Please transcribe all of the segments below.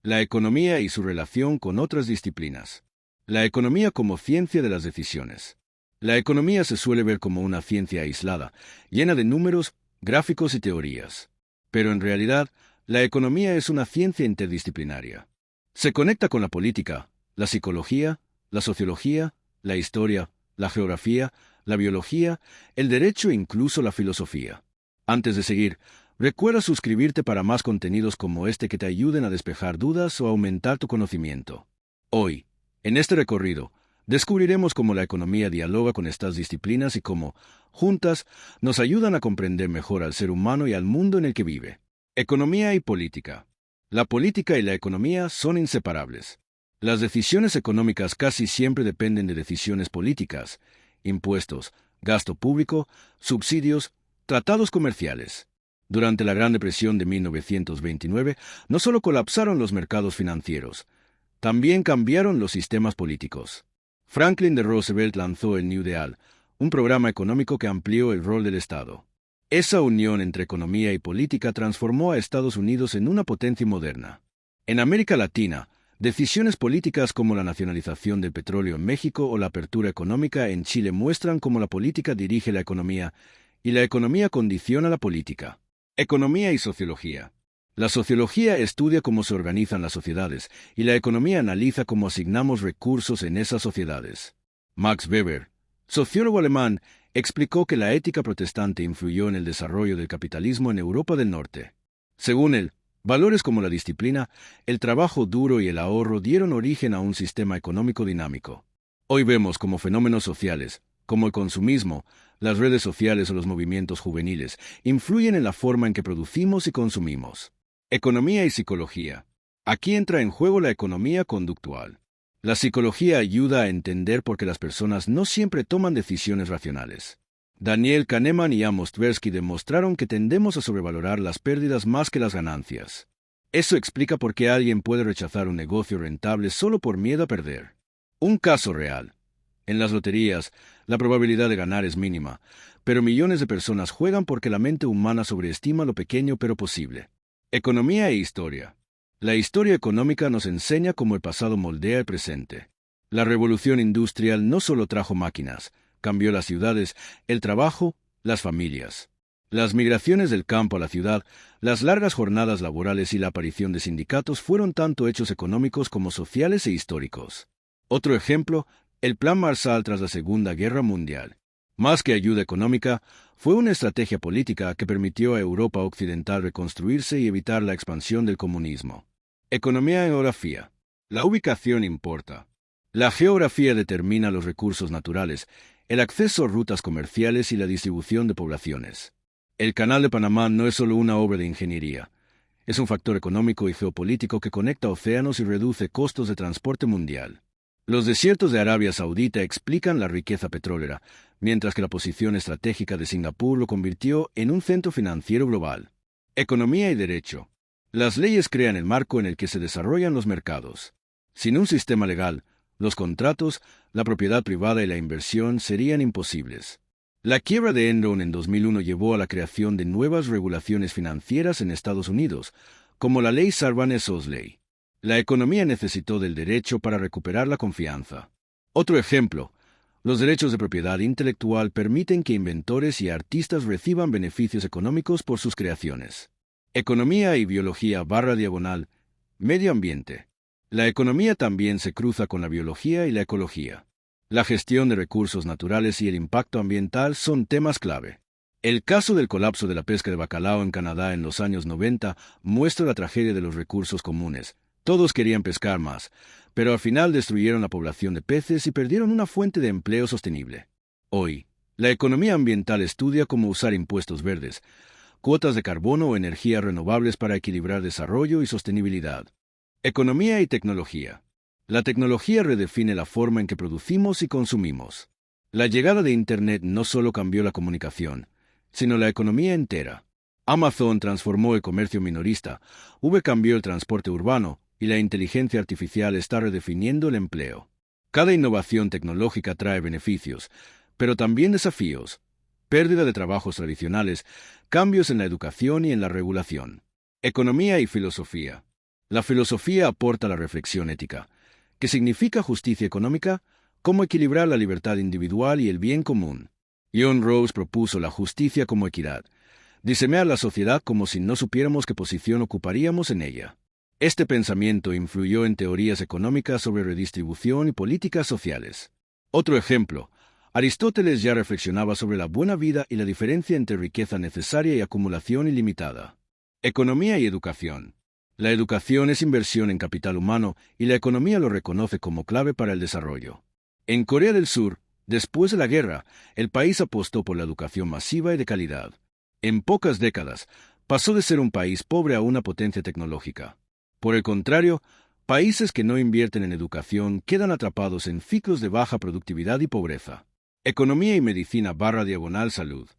La economía y su relación con otras disciplinas. La economía como ciencia de las decisiones. La economía se suele ver como una ciencia aislada, llena de números, gráficos y teorías. Pero en realidad, la economía es una ciencia interdisciplinaria. Se conecta con la política, la psicología, la sociología, la historia, la geografía, la biología, el derecho e incluso la filosofía. Antes de seguir, recuerda suscribirte para más contenidos como este que te ayuden a despejar dudas o aumentar tu conocimiento. Hoy, en este recorrido, descubriremos cómo la economía dialoga con estas disciplinas y cómo, juntas, nos ayudan a comprender mejor al ser humano y al mundo en el que vive. Economía y política. La política y la economía son inseparables. Las decisiones económicas casi siempre dependen de decisiones políticas, impuestos, gasto público, subsidios, tratados comerciales. Durante la Gran Depresión de 1929, no solo colapsaron los mercados financieros, también cambiaron los sistemas políticos. Franklin D. Roosevelt lanzó el New Deal, un programa económico que amplió el rol del Estado. Esa unión entre economía y política transformó a Estados Unidos en una potencia moderna. En América Latina, decisiones políticas como la nacionalización del petróleo en México o la apertura económica en Chile muestran cómo la política dirige la economía y la economía condiciona la política. Economía y sociología. La sociología estudia cómo se organizan las sociedades y la economía analiza cómo asignamos recursos en esas sociedades. Max Weber, sociólogo alemán, explicó que la ética protestante influyó en el desarrollo del capitalismo en Europa del Norte. Según él, valores como la disciplina, el trabajo duro y el ahorro dieron origen a un sistema económico dinámico. Hoy vemos como fenómenos sociales, como el consumismo, las redes sociales o los movimientos juveniles, influyen en la forma en que producimos y consumimos. Economía y psicología. Aquí entra en juego la economía conductual. La psicología ayuda a entender por qué las personas no siempre toman decisiones racionales. Daniel Kahneman y Amos Tversky demostraron que tendemos a sobrevalorar las pérdidas más que las ganancias. Eso explica por qué alguien puede rechazar un negocio rentable solo por miedo a perder. Un caso real. En las loterías, la probabilidad de ganar es mínima, pero millones de personas juegan porque la mente humana sobreestima lo pequeño pero posible. Economía e historia. La historia económica nos enseña cómo el pasado moldea el presente. La revolución industrial no solo trajo máquinas, cambió las ciudades, el trabajo, las familias. Las migraciones del campo a la ciudad, las largas jornadas laborales y la aparición de sindicatos fueron tanto hechos económicos como sociales e históricos. Otro ejemplo, el Plan Marshall tras la Segunda Guerra Mundial. Más que ayuda económica, fue una estrategia política que permitió a Europa occidental reconstruirse y evitar la expansión del comunismo. Economía y geografía. La ubicación importa. La geografía determina los recursos naturales, el acceso a rutas comerciales y la distribución de poblaciones. El Canal de Panamá no es solo una obra de ingeniería. Es un factor económico y geopolítico que conecta océanos y reduce costos de transporte mundial. Los desiertos de Arabia Saudita explican la riqueza petrolera, mientras que la posición estratégica de Singapur lo convirtió en un centro financiero global. Economía y derecho. Las leyes crean el marco en el que se desarrollan los mercados. Sin un sistema legal, los contratos, la propiedad privada y la inversión serían imposibles. La quiebra de Enron en 2001 llevó a la creación de nuevas regulaciones financieras en Estados Unidos, como la Ley Sarbanes-Oxley. La economía necesitó del derecho para recuperar la confianza. Otro ejemplo, los derechos de propiedad intelectual permiten que inventores y artistas reciban beneficios económicos por sus creaciones. Economía y biología /diagonal, medio ambiente. La economía también se cruza con la biología y la ecología. La gestión de recursos naturales y el impacto ambiental son temas clave. El caso del colapso de la pesca de bacalao en Canadá en los años 90 muestra la tragedia de los recursos comunes. Todos querían pescar más, pero al final destruyeron la población de peces y perdieron una fuente de empleo sostenible. Hoy, la economía ambiental estudia cómo usar impuestos verdes, cuotas de carbono o energías renovables para equilibrar desarrollo y sostenibilidad. Economía y tecnología. La tecnología redefine la forma en que producimos y consumimos. La llegada de Internet no solo cambió la comunicación, sino la economía entera. Amazon transformó el comercio minorista, Uber cambió el transporte urbano, y la inteligencia artificial está redefiniendo el empleo. Cada innovación tecnológica trae beneficios, pero también desafíos. Pérdida de trabajos tradicionales, cambios en la educación y en la regulación. Economía y filosofía. La filosofía aporta la reflexión ética, que significa justicia económica, cómo equilibrar la libertad individual y el bien común. John Rawls propuso la justicia como equidad, diseñar la sociedad como si no supiéramos qué posición ocuparíamos en ella. Este pensamiento influyó en teorías económicas sobre redistribución y políticas sociales. Otro ejemplo, Aristóteles ya reflexionaba sobre la buena vida y la diferencia entre riqueza necesaria y acumulación ilimitada. Economía y educación. La educación es inversión en capital humano y la economía lo reconoce como clave para el desarrollo. En Corea del Sur, después de la guerra, el país apostó por la educación masiva y de calidad. En pocas décadas, pasó de ser un país pobre a una potencia tecnológica. Por el contrario, países que no invierten en educación quedan atrapados en ciclos de baja productividad y pobreza. Economía y medicina / salud.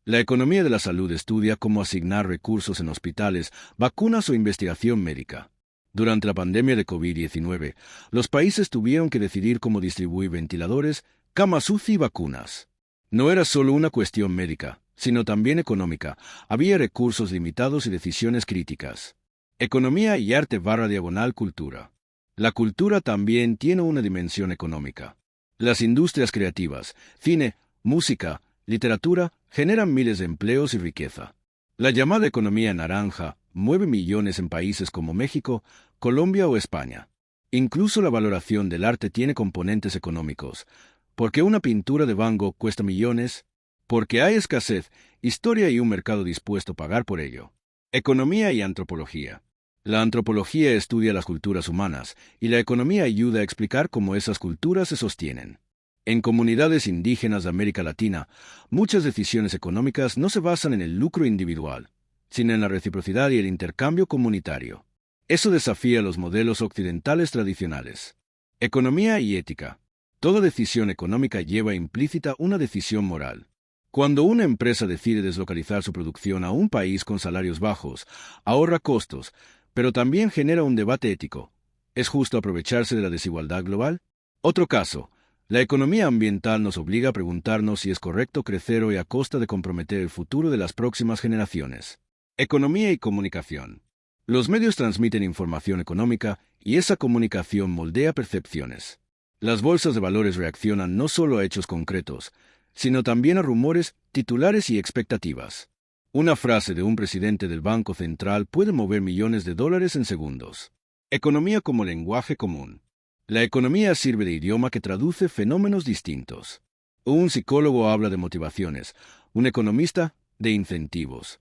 La economía de la salud estudia cómo asignar recursos en hospitales, vacunas o investigación médica. Durante la pandemia de COVID-19, los países tuvieron que decidir cómo distribuir ventiladores, camas UCI y vacunas. No era solo una cuestión médica, sino también económica. Había recursos limitados y decisiones críticas. Economía y arte / cultura. La cultura también tiene una dimensión económica. Las industrias creativas, cine, música, literatura, generan miles de empleos y riqueza. La llamada economía naranja mueve millones en países como México, Colombia o España. Incluso la valoración del arte tiene componentes económicos. ¿Por qué una pintura de Van Gogh cuesta millones? Porque hay escasez, historia y un mercado dispuesto a pagar por ello. Economía y antropología. La antropología estudia las culturas humanas y la economía ayuda a explicar cómo esas culturas se sostienen. En comunidades indígenas de América Latina, muchas decisiones económicas no se basan en el lucro individual, sino en la reciprocidad y el intercambio comunitario. Eso desafía los modelos occidentales tradicionales. Economía y ética. Toda decisión económica lleva implícita una decisión moral. Cuando una empresa decide deslocalizar su producción a un país con salarios bajos, ahorra costos, pero también genera un debate ético. ¿Es justo aprovecharse de la desigualdad global? Otro caso. La economía ambiental nos obliga a preguntarnos si es correcto crecer hoy a costa de comprometer el futuro de las próximas generaciones. Economía y comunicación. Los medios transmiten información económica y esa comunicación moldea percepciones. Las bolsas de valores reaccionan no solo a hechos concretos, sino también a rumores, titulares y expectativas. Una frase de un presidente del Banco Central puede mover millones de dólares en segundos. Economía como lenguaje común. La economía sirve de idioma que traduce fenómenos distintos. Un psicólogo habla de motivaciones, un economista de incentivos.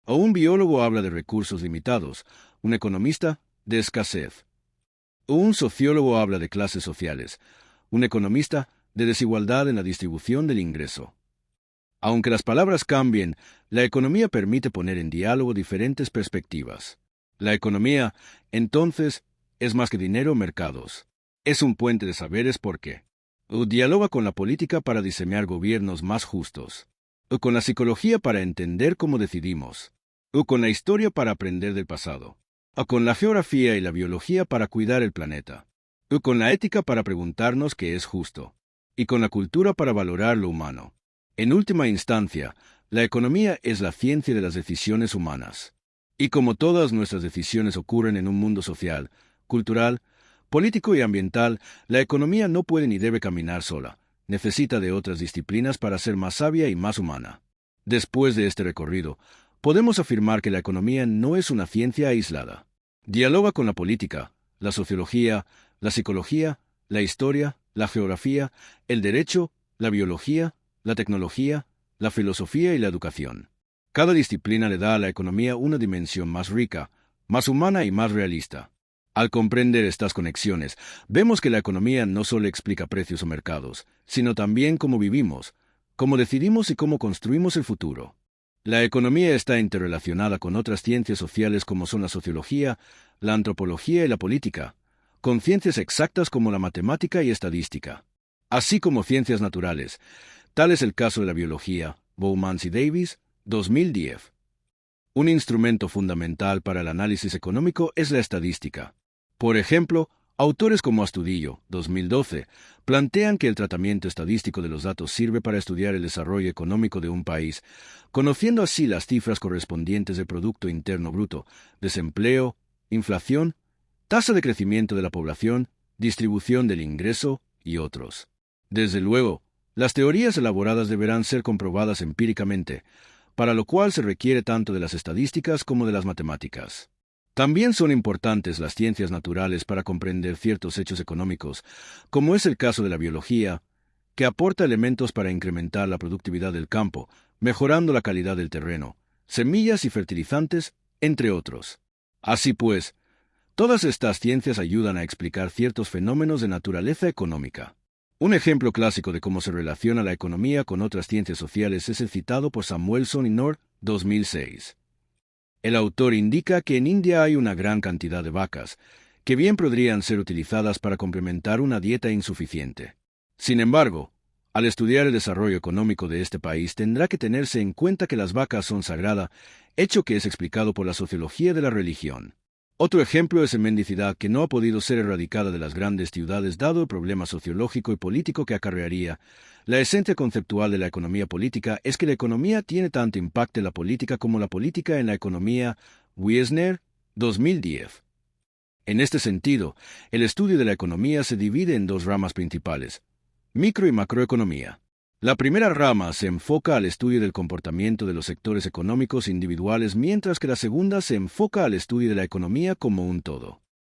O un biólogo habla de recursos limitados, un economista de escasez. O un sociólogo habla de clases sociales, un economista de desigualdad en la distribución del ingreso. Aunque las palabras cambien, la economía permite poner en diálogo diferentes perspectivas. La economía, entonces, es más que dinero o mercados. Es un puente de saberes porque dialoga con la política para diseñar gobiernos más justos, o con la psicología para entender cómo decidimos, o con la historia para aprender del pasado, o con la geografía y la biología para cuidar el planeta, o con la ética para preguntarnos qué es justo, y con la cultura para valorar lo humano. En última instancia, la economía es la ciencia de las decisiones humanas. Y como todas nuestras decisiones ocurren en un mundo social, cultural, político y ambiental, la economía no puede ni debe caminar sola. Necesita de otras disciplinas para ser más sabia y más humana. Después de este recorrido, podemos afirmar que la economía no es una ciencia aislada. Dialoga con la política, la sociología, la psicología, la historia, la geografía, el derecho, la biología, la tecnología, la filosofía y la educación. Cada disciplina le da a la economía una dimensión más rica, más humana y más realista. Al comprender estas conexiones, vemos que la economía no solo explica precios o mercados, sino también cómo vivimos, cómo decidimos y cómo construimos el futuro. La economía está interrelacionada con otras ciencias sociales como son la sociología, la antropología y la política, con ciencias exactas como la matemática y estadística, así como ciencias naturales. Tal es el caso de la biología, Bowmans y Davis, 2010. Un instrumento fundamental para el análisis económico es la estadística. Por ejemplo, autores como Astudillo, 2012, plantean que el tratamiento estadístico de los datos sirve para estudiar el desarrollo económico de un país, conociendo así las cifras correspondientes del Producto Interno Bruto, desempleo, inflación, tasa de crecimiento de la población, distribución del ingreso y otros. Desde luego, las teorías elaboradas deberán ser comprobadas empíricamente, para lo cual se requiere tanto de las estadísticas como de las matemáticas. También son importantes las ciencias naturales para comprender ciertos hechos económicos, como es el caso de la biología, que aporta elementos para incrementar la productividad del campo, mejorando la calidad del terreno, semillas y fertilizantes, entre otros. Así pues, todas estas ciencias ayudan a explicar ciertos fenómenos de naturaleza económica. Un ejemplo clásico de cómo se relaciona la economía con otras ciencias sociales es el citado por Samuelson y Nord, 2006. El autor indica que en India hay una gran cantidad de vacas, que bien podrían ser utilizadas para complementar una dieta insuficiente. Sin embargo, al estudiar el desarrollo económico de este país tendrá que tenerse en cuenta que las vacas son sagradas, hecho que es explicado por la sociología de la religión. Otro ejemplo es la mendicidad que no ha podido ser erradicada de las grandes ciudades dado el problema sociológico y político que acarrearía. La esencia conceptual de la economía política es que la economía tiene tanto impacto en la política como la política en la economía. Wiesner, 2010. En este sentido, el estudio de la economía se divide en dos ramas principales: micro y macroeconomía. La primera rama se enfoca al estudio del comportamiento de los sectores económicos individuales, mientras que la segunda se enfoca al estudio de la economía como un todo.